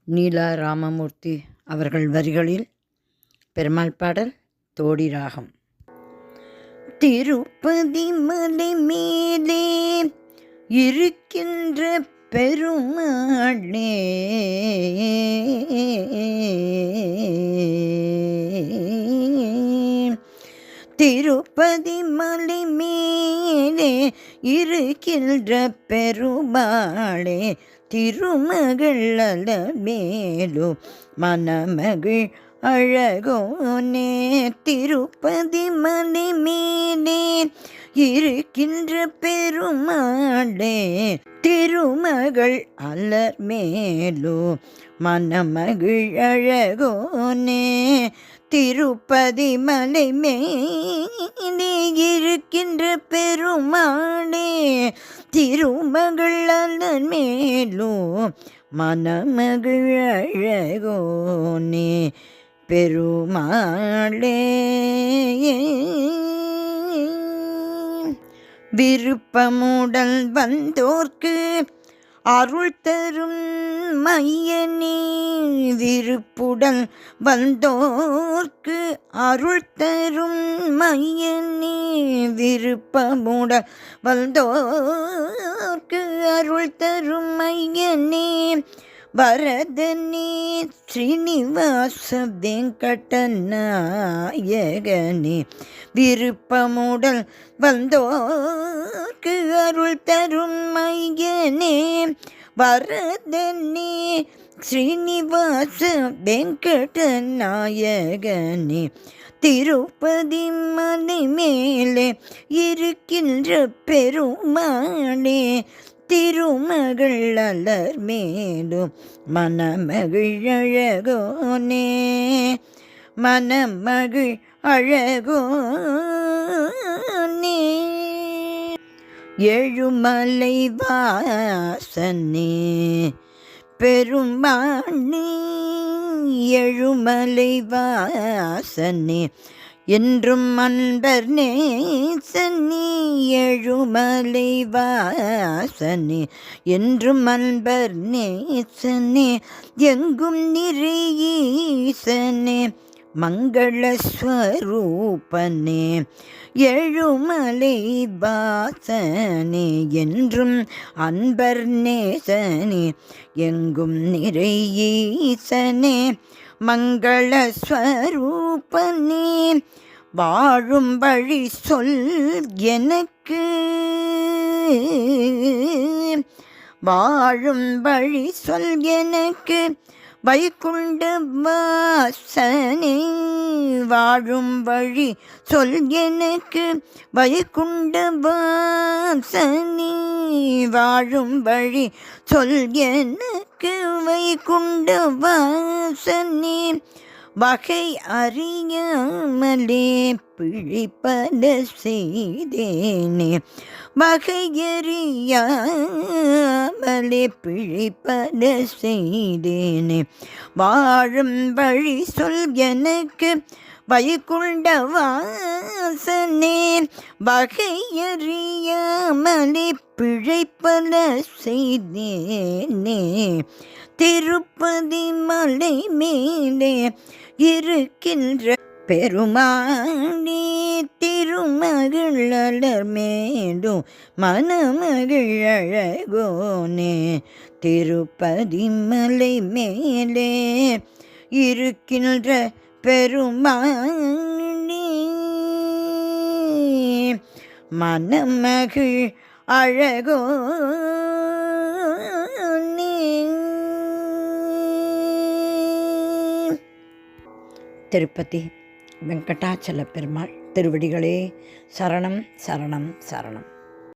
நீலா ராமமூர்த்தி அவர்கள் வரிகளில் பெருமாள் பாடல் தோடி ராகம். திருப்பதி மலை மேலே இருக்கின்ற பெருமாளே, திருப்பதி மலை மேலே இருக்கின்ற பெருமாளே, திருமகள் அலமேலு மணமகள் அழகோனே, திருப்பதி மலை மேலே இருக்கின்ற பெருமாளே, திருமகள் அலமேலு மணமகள் அழகோனே, திருப்பதி மலை மேலே இருக்கின்ற பெருமாளே, திருமகள் அலமேலு மணமகள் அழகோனே, பெருமாளே. விருப்பமுடல் வந்தோர்க்கு அருள் தரும் மையனே, விருப்புடல் வந்தோர்க்கு அருள் தரும் மையனே, விருப்பமுடல் வந்தோர்க்கு அருள் தரும் மையனே, வரதனே ஸ்ரீனிவாச வெங்கடநாயகனே, விருப்பமுடல் வந்தோர்க்கு அருள் தரும் மையனே, வரதனே ஸ்ரீனிவாச வெங்கடநாயகனே, திருப்பதி மலை மேலே இருக்கின்ற பெருமாளே, திருமகள் அலமேலு மணமகள் அழகோனே, மணமகள் அழகோனே, எழுமலை வாசனே பெருமானே, எழுமலை வாசனே என்றும் அன்பர் நேசனே, எழுமலை வாசனே என்றும் அன்பர் நேசனே, எங்கும் நிறையீசனே மங்களஸ்வரூபனே, எழுமலை வாசனே என்றும் அன்பர் நேசனே, எங்கும் நிறையீசனே மங்களஸ்வரூபனே, வாழும் வழி சொல் எனக்கு, வாழும் வழி சொல் எனக்கு வைகுண்ட வாசனே, வாழும் வழி சொல் எனக்கு வைகுண்ட வாசனே, வாழும் வழி சொல் எனக்கு வைகுண்ட வாசனே, வகை அறியாமலே பிழைப்பல செய்தேனே, வகையறியாமலே பிழைப்பல செய்தேனே, வாழும் வழி சொல் எனக்கு வைகுண்ட வாசனே, வகையறியாமலே பிழைப்பல செய்தேனே, திருப்பதி மலை மேலே இருக்கின்ற பெருமாளே, திருமகள் அலமேலு மணமகள் அழகோனே, திருப்பதி மலை மேலே இருக்கின்ற பெருமாளே, மணமகள் அழகோனே. திருப்பதி வெங்கடாச்சல பெருமாள் திருவடிகளே சரணம் சரணம் சரணம்.